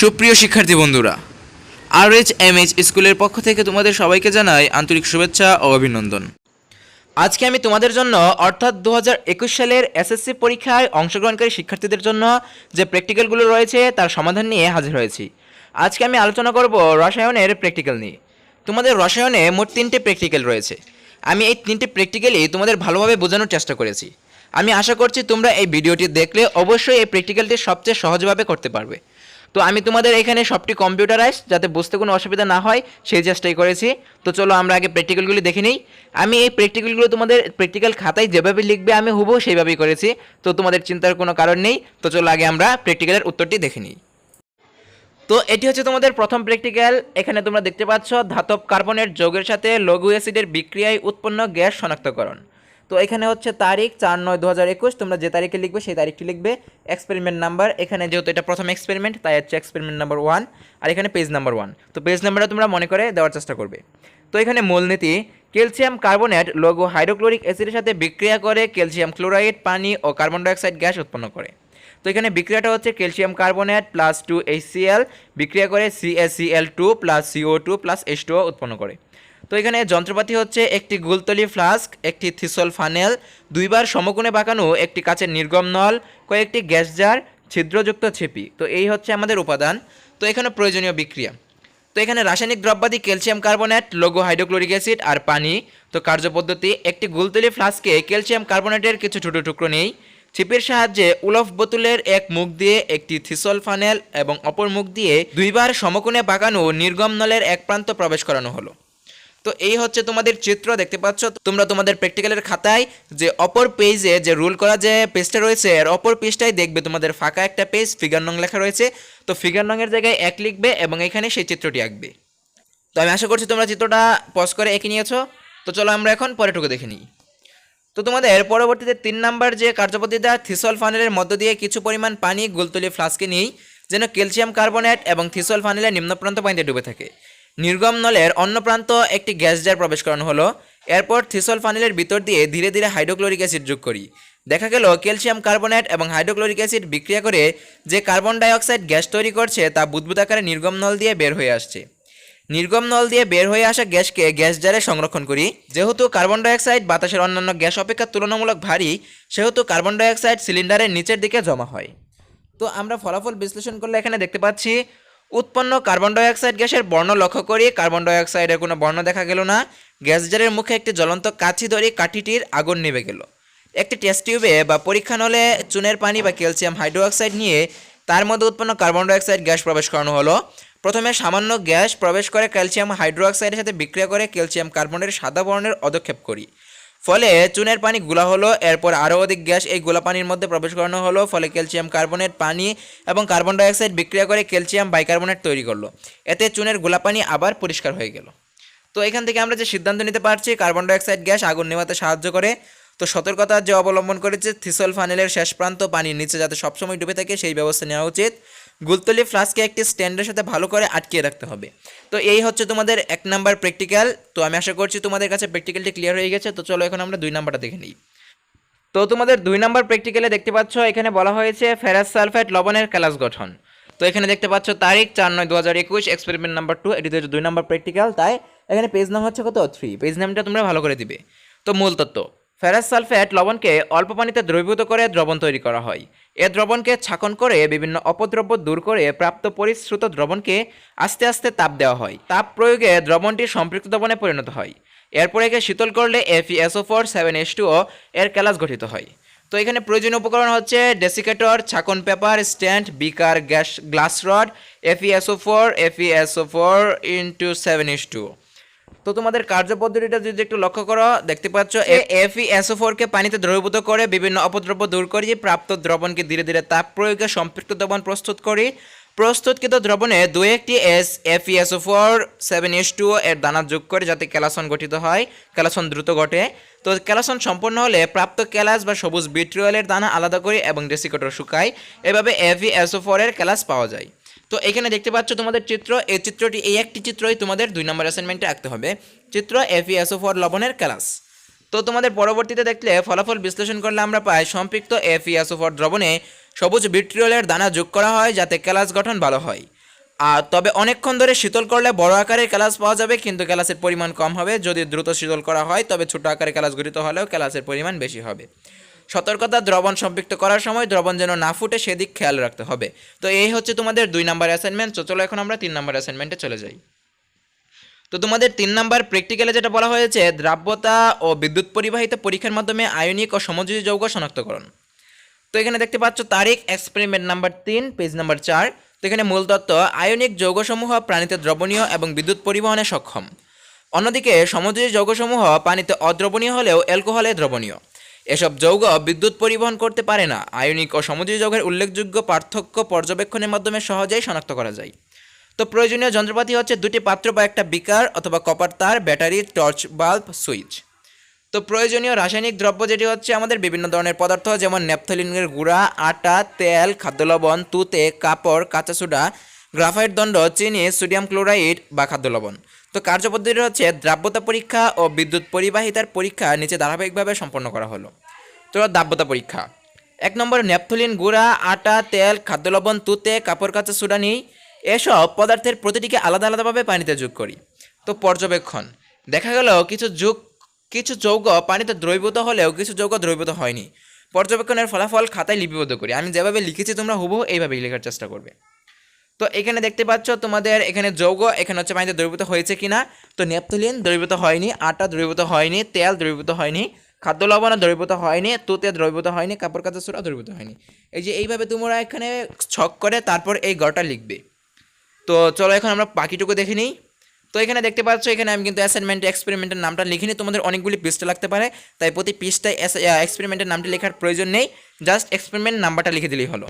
সুপ্রিয় শিক্ষার্থী বন্ধুরা, RHMS স্কুলের পক্ষ থেকে তোমাদের সবাইকে জানাই আন্তরিক শুভেচ্ছা ও অভিনন্দন। আজকে আমি তোমাদের জন্য অর্থাৎ 2021 সালের SSC পরীক্ষায় অংশগ্রহণকারী শিক্ষার্থীদের জন্য যে প্র্যাকটিক্যালগুলো রয়েছে তার সমাধান নিয়ে হাজির হয়েছি। আজকে আমি আলোচনা করব রসায়নের প্র্যাকটিক্যাল নিয়ে। তোমাদের রসায়নে মোট 3টে প্র্যাকটিক্যাল রয়েছে। আমি এই 3টে প্র্যাকটিক্যালই তোমাদের ভালোভাবে বোঝানোর চেষ্টা করেছি। আমি আশা করছি তোমরা এই ভিডিওটি দেখলে অবশ্যই এই প্র্যাকটিক্যালটি সবচেয়ে সহজভাবে করতে পারবে। তো আমি তোমাদের এখানে সবটি কম্পিউটারাইজ, যাতে বুঝতে কোনো অসুবিধা না হয় সেই চেষ্টাই করেছি। তো চলো আমরা আগে প্র্যাকটিক্যালগুলি দেখে নিই। আমি এই প্র্যাকটিক্যালগুলো তোমাদের প্র্যাকটিক্যাল খাতায় যেভাবে লিখবে আমি হুবহু সেইভাবেই করেছি, তো তোমাদের চিন্তার কোনো কারণ নেই। তো চলো আগে আমরা প্র্যাকটিক্যালের উত্তরটি দেখে নিই। তো এটি হচ্ছে তোমাদের প্রথম প্র্যাকটিক্যাল। এখানে তোমরা দেখতে পাচ্ছ ধাতব কার্বনের যৌগের সাথে লঘু অ্যাসিডের বিক্রিয়ায় উৎপন্ন গ্যাস শনাক্তকরণ। তো এখানে হচ্ছে তারিখ 4/9/2021, তোমরা যে তারিখে লিখবে সেই তারিখটি লিখবে। এক্সপেরিমেন্ট নাম্বার, এখানে যেহেতু এটা প্রথম এক্সপেরিমেন্ট তাই হচ্ছে এক্সপেরিমেন্ট নাম্বার 1, আর এখানে পেজ নাম্বার 1। তো পেজ নাম্বারটা তোমরা মনে করে দেওয়ার চেষ্টা করবে। তো এখানে মূলনীতি, ক্যালসিয়াম কার্বনেট লঘু হাইড্রোক্লোরিক অ্যাসিডের সাথে বিক্রিয়া করে ক্যালসিয়াম ক্লোরাইড, পানি ও কার্বন ডাইঅক্সাইড গ্যাস উৎপন্ন করে। তো এখানে বিক্রিয়াটা হচ্ছে ক্যালসিয়াম কার্বনেট প্লাস 2HCl বিক্রিয়া করে CaCl2 plus CO2 plus H2O উৎপন্ন করে। তো এখানে যন্ত্রপাতি হচ্ছে একটি গোলতলি ফ্লাস্ক, একটি থিসল ফানেল, দুইবার সমকোণে বাঁকানো একটি কাচের নির্গম নল, কয়েকটি গ্যাস জার, ছিদ্রযুক্ত ছিপি। তো এই হচ্ছে আমাদের উপাদান। তো এখানে প্রয়োজনীয় বিক্রিয়া, তো এখানে রাসায়নিক দ্রব্যাদি ক্যালসিয়াম কার্বনেট, লঘু হাইড্রোক্লোরিক অ্যাসিড আর পানি। তো কার্যপদ্ধতি, একটি গোলতলি ফ্লাস্কে ক্যালসিয়াম কার্বনেটের কিছু ছোট টুকরো নেই, ছিপির সাহায্যে উলফ বোতলের এক মুখ দিয়ে একটি থিসল ফানেল এবং অপর মুখ দিয়ে দুইবার সমকোণে বাঁকানো নির্গম নলের এক প্রান্ত প্রবেশ করানো হলো। তো এই হচ্ছে তোমাদের চিত্র, দেখতে পাচ্ছ তোমরা তোমাদের প্র্যাকটিক্যালের খাতায় যে অপর পেজে যে রুল করা যে পেজটা রয়েছে এর অপর পেজটাই দেখবে তোমাদের ফাঁকা একটা পেজ ফিগার নং লেখা রয়েছে। তো ফিগার নংয়ের জায়গায় 1 লিখবে এবং এখানে সেই চিত্রটি আঁকবে। তো আমি আশা করছি তোমরা চিত্রটা পজ করে এঁকে নিয়েছো। তো চলো আমরা এখন পরেরটুকু দেখে নিই। তো তোমাদের পরবর্তীতে 3 নাম্বার যে কার্যপদ্ধতিটা, থিসল ফানেলের মধ্য দিয়ে কিছু পরিমাণ পানি গোলতলি ফ্লাস্কে নিই যেন ক্যালসিয়াম কার্বনেট এবং থিসল ফানেলের নিম্ন প্রান্ত পানিতে ডুবে থাকে। নির্গম নলের অন্য প্রান্ত একটি গ্যাস জার প্রবেশ করানো হলো। এরপর থিসল ফানেলের ভিতর দিয়ে ধীরে ধীরে হাইড্রোক্লোরিক অ্যাসিড যোগ করি। দেখা গেল ক্যালসিয়াম কার্বনেট এবং হাইড্রোক্লোরিক অ্যাসিড বিক্রিয়া করে যে কার্বন ডাইঅক্সাইড গ্যাস তৈরি করছে তা বুদবুদ আকারে নির্গম নল দিয়ে বের হয়ে আসছে। নির্গম নল দিয়ে বের হয়ে আসা গ্যাসকে গ্যাস জারে সংরক্ষণ করি। যেহেতু কার্বন ডাইঅক্সাইড বাতাসের অন্যান্য গ্যাস অপেক্ষা তুলনামূলক ভারী, সেহেতু কার্বন ডাইঅক্সাইড সিলিন্ডারের নিচের দিকে জমা হয়। তো আমরা ফলাফল বিশ্লেষণ করলে এখানে দেখতে পাচ্ছি উৎপন্ন কার্বন ডাইঅক্সাইড গ্যাসের বর্ণ লক্ষ্য করি, কার্বন ডাইঅক্সাইডের কোনো বর্ণ দেখা গেল না। গ্যাস জারের মুখে একটি জ্বলন্ত কাঠি ধরে কাঠিটির আগুন নিভে গেল। একটি টেস্ট টিউবে বা পরীক্ষা নলে চুনের পানি বা ক্যালসিয়াম হাইড্রোক্সাইড নিয়ে তার মধ্যে উৎপন্ন কার্বন ডাইঅক্সাইড গ্যাস প্রবেশ করানো হলো। প্রথমে সামান্য গ্যাস প্রবেশ করে ক্যালসিয়াম হাইড্রোক্সাইডের সাথে বিক্রিয়া করে ক্যালসিয়াম কার্বনের সাদা বর্ণের অধক্ষেপ করি, ফলে চুনের পানি গুলা হলো। এরপর আরও অধিক গ্যাস এই গোলা পানির মধ্যে প্রবেশ করানো হলো, ফলে ক্যালসিয়াম কার্বনেট পানি এবং কার্বন ডাইঅক্সাইড বিক্রিয়া করে ক্যালসিয়াম বাইকার্বনেট তৈরি করলো। এতে চুনের গোলা পানি আবার পরিষ্কার হয়ে গেল। তো এখান থেকে আমরা যে সিদ্ধান্ত নিতে পারছি কার্বন ডাইঅক্সাইড গ্যাস আগুন নেভাতে সাহায্য করে। তো সতর্কতা যে অবলম্বন করেছে থিসল ফানেলের শেষ প্রান্ত পানির নিচে যাতে সবসময় ডুবে থাকে সেই ব্যবস্থা নেওয়া উচিত। গোলতলি ফ্লাস্কে একটি স্ট্যান্ডের সাথে ভালো করে আটকিয়ে রাখতে হবে। তো এই হচ্ছে তোমাদের 1 নাম্বার প্র্যাকটিক্যাল। তো আমি আশা করছি তোমাদের কাছে প্র্যাকটিক্যালটি ক্লিয়ার হয়ে গেছে। তো চলো এখন আমরা 2 নাম্বারটা দেখে নিই। তো তোমাদের 2 নাম্বার প্র্যাকটিক্যালে দেখতে পাচ্ছ এখানে বলা হয়েছে ফেরাস সালফেট লবণের ক্যালাস গঠন। তো এখানে দেখতে পাচ্ছ তারিখ 4/9/2021, এক্সপেরিমেন্ট নাম্বার 2, এটি হচ্ছে 2 নাম্বার প্র্যাকটিক্যাল। তাই এখানে পেজ নাম হচ্ছে কত 3, পেজ নামটা তোমরা ভালো করে দিবে। তো মূল তত্ত্ব, ফেরাস সালফেট লবণকে অল্প পানিতে দ্রবীভূত করে দ্রবণ তৈরি করা হয়। এ দ্রবণকে ছাঁকন করে বিভিন্ন অপদ্রব্য দূর করে প্রাপ্ত পরিশ্রুত দ্রবণকে আস্তে আস্তে তাপ দেওয়া হয়। তাপ প্রয়োগে দ্রবণটি সম্পৃক্ত দ্রবণে পরিণত হয়। এরপর একে শীতল করলে FeSO4 7H2O এর ক্যালাস গঠিত হয়। তো এখানে প্রয়োজনীয় উপকরণ হচ্ছে ডেসিকেটর, ছাঁকন পেপার, স্ট্যান্ড, বিকার, গ্লাস রড, FeSO4 × 7H2O। তো তোমাদের কার্যপদ্ধতিটা যদি একটু লক্ষ্য করো, দেখতে পাচ্ছ FeSO4 কে পানিতে দ্রবীভূত করে বিভিন্ন অপদ্রব্য দূর করি, প্রাপ্ত দ্রবণকে ধীরে ধীরে তাপ প্রয়োগে সম্পৃক্ত দ্রবণ প্রস্তুত করি। প্রস্তুতকৃত দ্রবণে 2-1টি FeSO4 7H2O এর দানা যোগ করে যাতে ক্যালাসন গঠিত হয়, ক্যালাসন দ্রুত ঘটে। তো ক্যালাসন সম্পন্ন হলে প্রাপ্ত ক্যালাস বা সবুজ ভিট্রিয়লের দানা আলাদা করি এবং ডেসিকেটর শুকাই। এভাবে FeSO4 এর ক্যালাস পাওয়া যায়। তো এখানে দেখতে পাচ্ছ তোমাদের চিত্র, এই চিত্রটি এই একটি চিত্রই তোমাদের 2 নম্বর অ্যাসাইনমেন্টে আঁকতে হবে, চিত্র FeSO4 লবণের ক্যালাস। তো তোমাদের পরবর্তীতে দেখলে ফলাফল বিশ্লেষণ করলে আমরা পাই সম্পৃক্ত FeSO4 দ্রবণে সবুজ ভিট্রিয়লের দানা যোগ করা হয় যাতে ক্যালাস গঠন ভালো হয়। তবে অনেকক্ষণ ধরে শীতল করলে বড় আকারের ক্যালাস পাওয়া যাবে, কিন্তু ক্যালাসের পরিমাণ কম হবে। যদি দ্রুত শীতল করা হয় তবে ছোট আকারে ক্যালাস গঠিত হলেও ক্যালাসের পরিমাণ বেশি হবে। সতর্কতা, দ্রবণ সম্পৃক্ত করার সময় দ্রবণ যেন না ফুটে সেদিক খেয়াল রাখতে হবে। তো এই হচ্ছে তোমাদের 2 নম্বর অ্যাসাইনমেন্ট। তো চলো এখন আমরা 3 নম্বর অ্যাসাইনমেন্টে চলে যাই। তো তোমাদের 3 নম্বর প্র্যাকটিক্যালে যেটা বলা হয়েছে, দ্রাব্যতা ও বিদ্যুৎ পরিবাহিত পরীক্ষার মাধ্যমে আয়নিক ও সমযোজী যৌগ শনাক্তকরণ। তো এখানে দেখতে পাচ্ছ তারিখ, এক্সপেরিমেন্ট নাম্বার 3, পেজ নাম্বার 4। তো এখানে মূল তত্ত্ব, আয়নিক যৌগসমূহ পানিতে দ্রবণীয় এবং বিদ্যুৎ পরিবহনে সক্ষম। অন্যদিকে সমযোজী যৌগসমূহ পানিতে অদ্রবণীয় হলেও অ্যালকোহলে দ্রবণীয়। এসব যৌগ বিদ্যুৎ পরিবহন করতে পারে না। আয়নিক ও সমযোজী যৌগের উল্লেখযোগ্য পার্থক্য পর্যবেক্ষণের মাধ্যমে সহজেই শনাক্ত করা যায়। তো প্রয়োজনীয় যন্ত্রপাতি হচ্ছে 2টি পাত্র বা একটা বিকার অথবা কপার তার, ব্যাটারি, টর্চ বাল্ব, সুইচ। তো প্রয়োজনীয় রাসায়নিক দ্রব্য যেটি হচ্ছে আমাদের বিভিন্ন ধরনের পদার্থ, যেমন ন্যাপথলিনের গুঁড়া, আটা, তেল, খাদ্য লবণ, তুতে, কাপড়, কাঁচা সোডা, গ্রাফাইট দণ্ড, চিনি, সোডিয়াম ক্লোরাইড বা খাদ্য লবণ। তো কার্যপদ্ধতি হচ্ছে দ্রাব্যতা পরীক্ষা ও বিদ্যুৎ পরিবাহিতার পরীক্ষা নিচে ধারাবাহিকভাবে সম্পন্ন করা হলো। তো দ্রাব্যতা পরীক্ষা 1 নম্বর, ন্যাপথলিন গুঁড়া, আটা, তেল, খাদ্য লবণ, তুতে, কাপড়, কাঁচা সোডা নিই। এসব পদার্থের প্রতিটিকে আলাদা আলাদাভাবে পানিতে যোগ করি। তো পর্যবেক্ষণ, দেখা গেল কিছু যৌগ পানিতে দ্রবীভূত হলেও কিছু যৌগ দ্রবীভূত হয়নি। পর্যবেক্ষণের ফলাফল খাতায় লিপিবদ্ধ করি। আমি যেভাবে লিখেছি তোমরা হুবহু এইভাবেই লেখার চেষ্টা করবে। তো এখানে দেখতে পাচ্ছ তোমাদের এখানে যৌগ এখানে হচ্ছে পানিতে দ্রবীভূত হয়েছে কিনা। তো ন্যাপথলিন দ্রবীভূত হয়নি, আটা দ্রবীভূত হয়নি, তেল দ্রবীভূত হয়নি, খাদ্য লবণ দ্রবীভূত হয়নি, তুতে দ্রবীভূত হয়নি, কাপড় কাঁচা সোডা দ্রবীভূত হয়নি। এই যে এইভাবে তোমরা এখানে ছক করে তারপর এই গড়টা লিখবে। তো চলো এখন আমরা বাকিটুকু দেখে নিই। তো এখানে দেখতে পাচ্ছ এখানে আমি কিন্তু অ্যাসাইনমেন্ট এক্সপেরিমেন্টের নামটা লিখিনি, তোমাদের অনেকগুলি পৃষ্ঠা লাগতে পারে, তাই প্রতি পৃষ্ঠায় এক্সপেরিমেন্টের নামটি লেখার প্রয়োজন নেই, জাস্ট এক্সপেরিমেন্ট নাম্বারটা লিখে দিলেই হলো।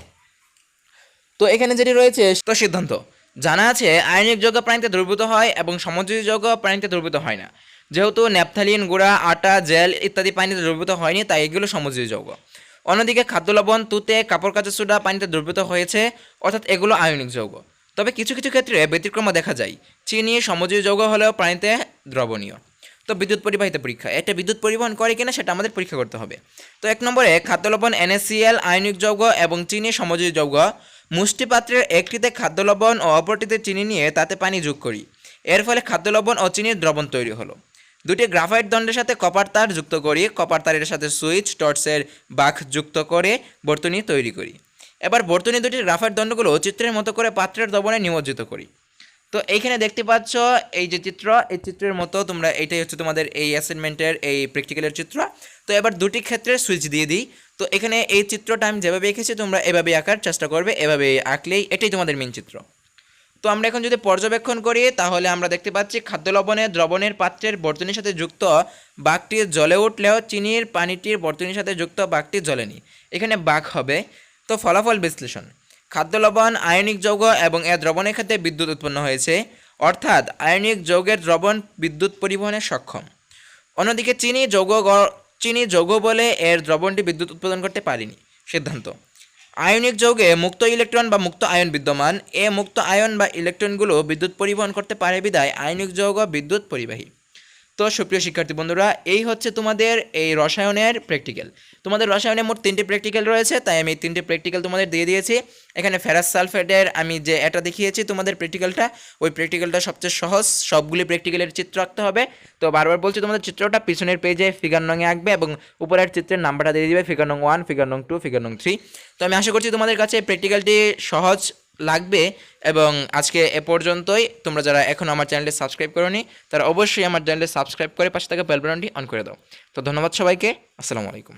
তো এখানে যেটি রয়েছে তো সিদ্ধান্ত, জানা আছে আয়নিক যৌগ পানিতে দ্রবীভূত হয় এবং সমযোজী যৌগ পানিতে দ্রবীভূত হয় না। যেহেতু ন্যাপথালিন গুঁড়া, আটা, জেল ইত্যাদি পানিতে দ্রবীভূত হয়নি, তাই এগুলো সমযোজী যৌগ। অন্যদিকে খাদ্য লবণ, তুতে, কাপড় কাঁচা সোডা পানিতে দ্রবীভূত হয়েছে, অর্থাৎ এগুলো আয়নিক যৌগ। তবে কিছু কিছু ক্ষেত্রে ব্যতিক্রম দেখা যায়, চিনি সমযোজী যৌগ হলেও পানিতে দ্রবণীয়। তো বিদ্যুৎ পরিবাহিত পরীক্ষা, এটা বিদ্যুৎ পরিবহন করে কিনা সেটা আমাদের পরীক্ষা করতে হবে। তো 1 নম্বরে, খাদ্য লবণ NaCl আয়নিক যৌগ এবং চিনি সমযোজী যৌগ। মুষ্টিপাত্রের একটিতে খাদ্য লবণ ও অপরটিতে চিনি নিয়ে তাতে পানি যোগ করি। এর ফলে খাদ্য লবণ ও চিনির দ্রবণ তৈরি হলো। 2টি গ্রাফাইট দণ্ডের সাথে কপার তার যুক্ত করি। কপার তারের সাথে সুইচ, টর্চের বাঁক যুক্ত করে বর্তনী তৈরি করি। এবার বর্তনী 2টির গ্রাফাইট দণ্ডগুলো চিত্রের মতো করে পাত্রের দ্রবণে নিমজ্জিত করি। তো এইখানে দেখতে পাচ্ছ এই যে চিত্র, এই চিত্রের মতো তোমরা এইটাই হচ্ছে তোমাদের এই অ্যাসাইনমেন্টের এই প্র্যাকটিক্যালের চিত্র। তো এবার 2টি ক্ষেত্রে সুইচ দিয়ে দিই। তো এখানে এই চিত্রটা আমি যেভাবে এঁকেছি তোমরা এভাবে আঁকার চেষ্টা করবে, এভাবে আঁকলেই এটাই তোমাদের মেন চিত্র। তো আমরা এখন যদি পর্যবেক্ষণ করি তাহলে আমরা দেখতে পাচ্ছি খাদ্য লবণের দ্রবণের পাত্রের বর্তনীর সাথে যুক্ত বাঁকটি জ্বলে উঠলেও চিনির পানিটির বর্তনীর সাথে যুক্ত বাঁকটি জ্বলেনি, এখানে বাঁক হবে। তো ফলাফল বিশ্লেষণ, খাদ্য লবণ আয়নিক যৌগ এবং এর দ্রবণের ক্ষেত্রে বিদ্যুৎ উৎপন্ন হয়েছে, অর্থাৎ আয়নিক যৌগের দ্রবণ বিদ্যুৎ পরিবহনে সক্ষম। অন্যদিকে চিনি যৌগ বলে এর দ্রবণটি বিদ্যুৎ উৎপাদন করতে পারেনি। সিদ্ধান্ত, আয়নিক যৌগে মুক্ত ইলেকট্রন বা মুক্ত আয়ন বিদ্যমান, এ মুক্ত আয়ন বা ইলেকট্রনগুলো বিদ্যুৎ পরিবহন করতে পারে বিধায় আয়নিক যৌগ বিদ্যুৎ পরিবাহী। তো সুপ্রিয় শিক্ষার্থী বন্ধুরা, এই হচ্ছে তোমাদের এই রসায়নের প্র্যাকটিক্যাল। তোমাদের রসায়নে মোট 3টি প্র্যাকটিক্যাল রয়েছে, তাই আমি এই 3টি প্র্যাকটিক্যাল তোমাদের দিয়ে দিয়েছি। এখানে ফেরাস সালফেটের আমি যে এটা দেখিয়েছি তোমাদের প্র্যাকটিক্যালটা, ওই প্র্যাকটিক্যালটা সবচেয়ে সহজ, সবগুলি প্র্যাকটিক্যালের চিত্র আঁকতে হবে। তো বারবার বলছি তোমাদের চিত্রটা পিছনের পেজে ফিগার নঙে আঁকবে এবং উপরের চিত্রের নাম্বারটা দিয়ে দিবে, ফিগার নং 1, ফিগার নং 2, ফিগার নং 3। তো আমি আশা করছি তোমাদের কাছে এই প্র্যাকটিক্যালটি সহজ লাগবে। এবং আজকে এ পর্যন্তই। তোমরা যারা এখন আমার চ্যানেলটি সাবস্ক্রাইব করোনি তারা অবশ্যই আমার চ্যানেলটি সাবস্ক্রাইব করে পাশে থাকা বেল বাটনটি অন করে দাও। তো ধন্যবাদ সবাইকে, আসসালামু আলাইকুম।